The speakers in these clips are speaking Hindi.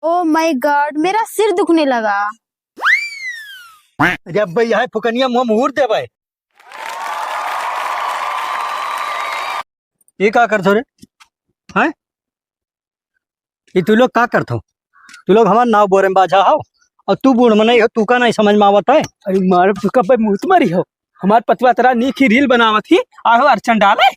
ओ माय गॉड, मेरा सिर दुखने लगा। अरे अब भाई यहाँ फुकनिया मुँह मुहूर्त दे भाई। ये का करथो रे? हैं? ये तू लोग का करथो? तू लोग हमार नाव बोरे में बाझा हो और तू बूढ़ मनई हो, तू का नहीं समझ में आवत है। अरे मार कब मुँह तुम्हारी हो। हमार पतवा तरा नी की रील बनावत थी आहो अर्चन डाले।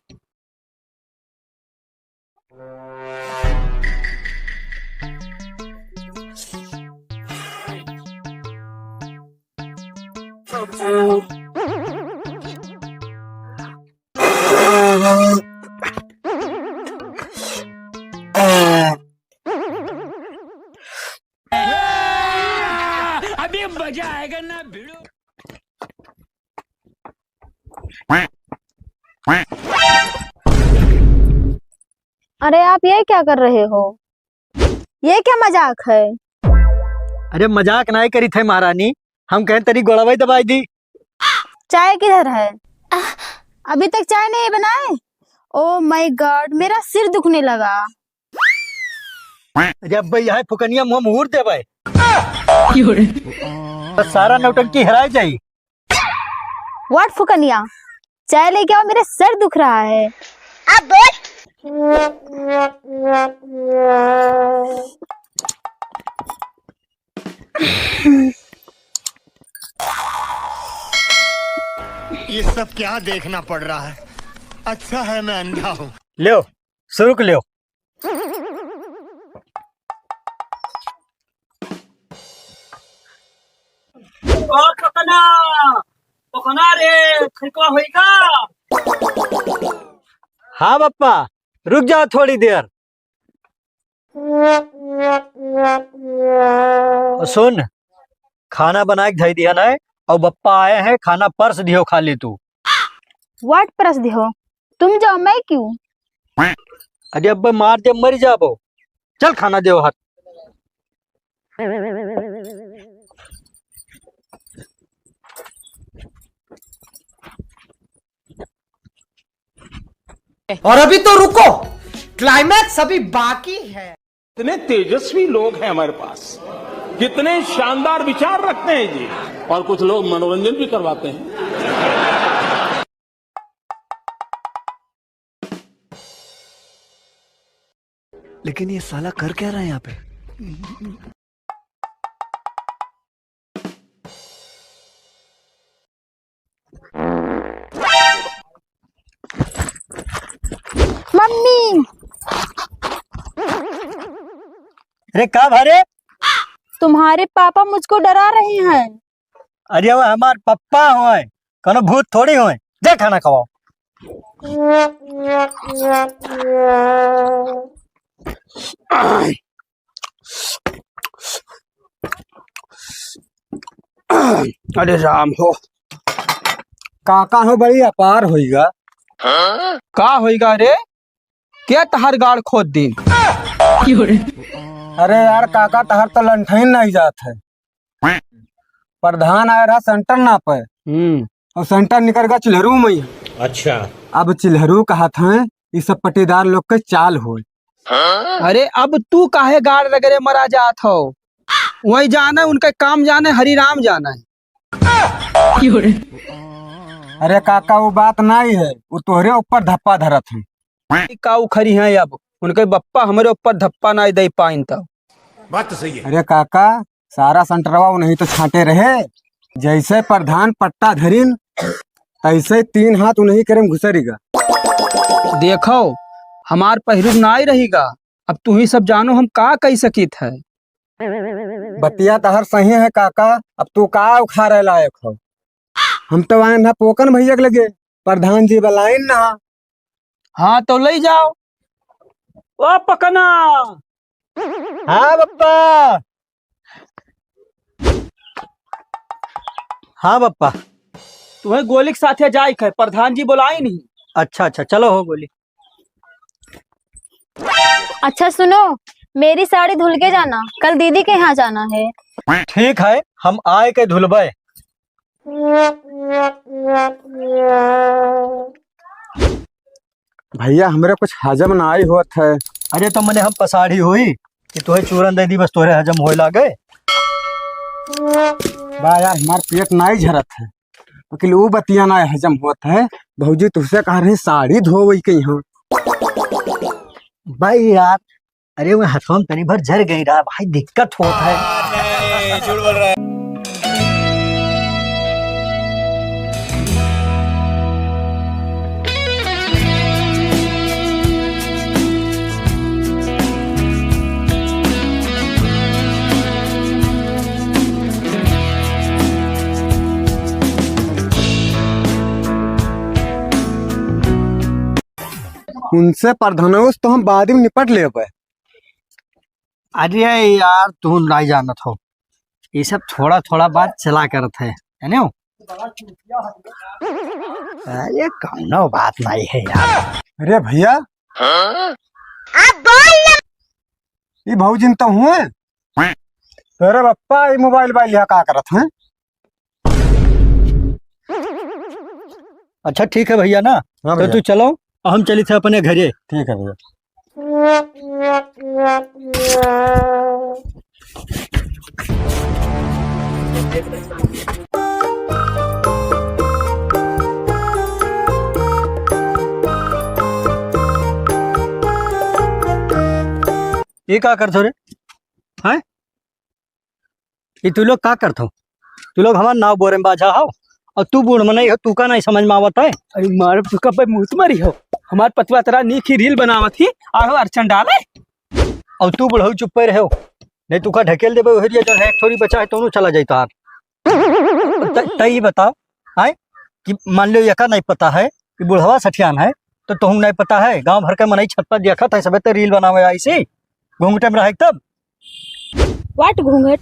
अभी मजा आएगा ना भिड़ो। अरे आप ये क्या कर रहे हो? ये क्या मजाक है? अरे मजाक नहीं करी थे महारानी, हम कहें तेरी गोड़ावाई दबाई दी। चाय किधर है? अभी तक चाय नहीं बनाए? ओ माय गॉड, मेरा सिर दुखने लगा। अरे अब भाई यहाँ फुकनिया मुँह मुहूर्त दे भाई। तो सारा नौटंकी हराई जाई। व्हाट फुकनिया, चाय लेके आओ, मेरा सर दुख रहा है। अब ये सब क्या देखना पड़ रहा है। अच्छा है मैं अंधा हूँ। लो शुरू कर लो। पकना रे खिलका होएगा। हाँ बप्पा, रुक जाओ थोड़ी देर। और सुन, खाना बना के धई दिया ना, और बप्पा आए हैं, खाना परस दियो खा ले तू। व्हाट परस दियो? तुम जाओ, मैं क्यों? अरे अब मार दे मर जाबो। चल खाना दे हाथ। और अभी तो रुको, क्लाइमैक्स अभी बाकी है। कितने तेजस्वी लोग हैं हमारे पास, कितने शानदार विचार रखते हैं जी। और कुछ लोग मनोरंजन भी करवाते हैं। लेकिन ये साला कर क्या रहा है यहाँ पे? मम्मी, अरे का भारे? तुम्हारे पापा मुझको डरा रहे हैं। अरे वो हमार पप्पा होए, कनो भूत थोड़ी होए। जा खाना खाओ। अरे राम हो, काका हो बड़ी अपार होईगा। का होएगा रे? क्या तहर गाड़ खोद दिन? अरे यार काका तहर तो लंठन नहीं जात है। प्रधान आया रहा सेंटर ना पे, और सेंटर निकल गया चिल्हरू में। अच्छा, अब चिल्हरू कहा था ये सब पटीदार लोग के चाल हो। अरे अब तू काहे गाड़ रगड़े मरा जात हो? वही जाना है, उनका काम जाने, हरिराम जाना है। अरे काका वो बात नहीं है, वो तोहरे ऊपर धप्पा धरत है। का उखरी है अब, उनके बप्पा हमारे ऊपर धप्पा नहीं दे पाइन तब। बात तो सही है। अरे काका सारा सेंटरवा वो नहीं तो छाटे रहे। जैसे प्रधान पट्टा धरिन तैसे 3 हाथ उन्हीं करे घुसरेगा। देखो हमार पहलू नहीं रहेगा। अब तू ही सब जानो हम का कह सकित है। बतिया तहर सही है काका, अब तू का उखाड़े लायक हो। हम तो आए ना पोकन भैया के लगे, प्रधान जी बलाइन ना। हाँ तो ले जाओ। ओ पकना। हाँ बप्पा। हाँ बप्पा। तुम्हें गोली के साथ जाए है, प्रधान जी बुलाई नहीं। अच्छा अच्छा चलो हो गोली। अच्छा सुनो, मेरी साड़ी धुल के जाना, कल दीदी के यहाँ जाना है। ठीक है, हम आए के धुलबे। भैया हमरे कुछ हजम ना आई होत है। अरे तो मने हम पसाड़ी हुई, कि तुहे चूरन दे दी बस तोरे हजम होए लागे। बा यार हमार पेट नहीं झरत है, लेकिन वो बतिया ना हजम होत है। भौजी तुझसे कह रही साड़ी धोवई के यहाँ। भाई यार, अरे वो हथवा में तनी भर झर गई रहा भाई, दिक्कत होता है। उनसे प्रधानों तो हम बाद में निपट ले पे। अरे यार तू नहीं जानत हो, ये सब थोड़ा थोड़ा बात चला करत है ना। अरे कौनो बात नहीं है यार। अरे भैया ये भौजी तो हुए तेरे पप्पा ये मोबाइल यहाँ का करत हैं। अच्छा ठीक है भैया ना, हाँ तो भैया। तू चलो, हम चली थे अपने घरे। ठीक है भैया। ये का करथो रे? हैं? ये तू लोग का करथो? तू लोग हमार नाव बोरे में बाजा हो, और तू बूढ़ मनई हो, तू का नहीं समझ में आवत है। अरे मार तू कब मुँह मारी हो। हमार पतवा तेरा नीक ही रील बनावत ही आहो अर्चन डाले। और तू बुढ़ऊ चुप पे रहो, नहीं तू का ढकेल देबे ओहरिया जो है एक थोड़ी बचा है तो चला जाई तार। तई बताओ है कि मान लो यका नहीं पता है कि बुढ़वा सठियान है, तो तुम नहीं पता है गांव भर के मनई छत पर देखत है, सबे तो रील बनावे ऐसे घूंघटे में रहे तब। वाट घूंघट?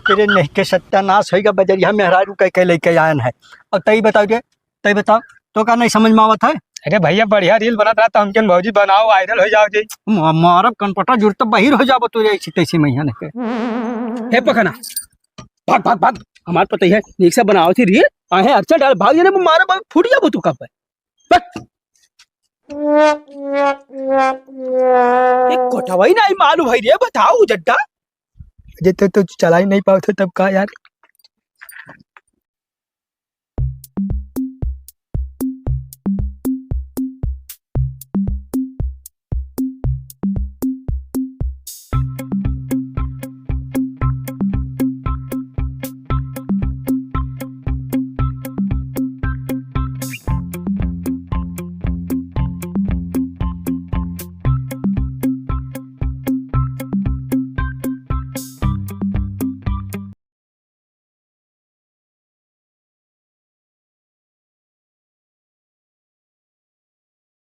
तेरे नहीं के सत्यानाश होगा बजरिया मेहरारू कह लेके आयन है। और तई बताओ तो का नहीं समझ में आवत है। अरे भैया बढ़िया रील बना रहा था, हमके भौजी बनाओ वायरल हो जाओ जी। मारब कनपटा जुड़ तो बहिर हो जाबो तू ऐसी तैसी मैया ने के। हे पखना भाग भाग भाग, हमार पता ही है नीक से बनाओ थी रील आहे अर्चन डाल भाग ने मारा भाग फूट जाबो तू कब एक कोठवाई नहीं मालूम है रे, बताओ जड्डा जे तो चला ही नहीं पाओ थे तब का यार।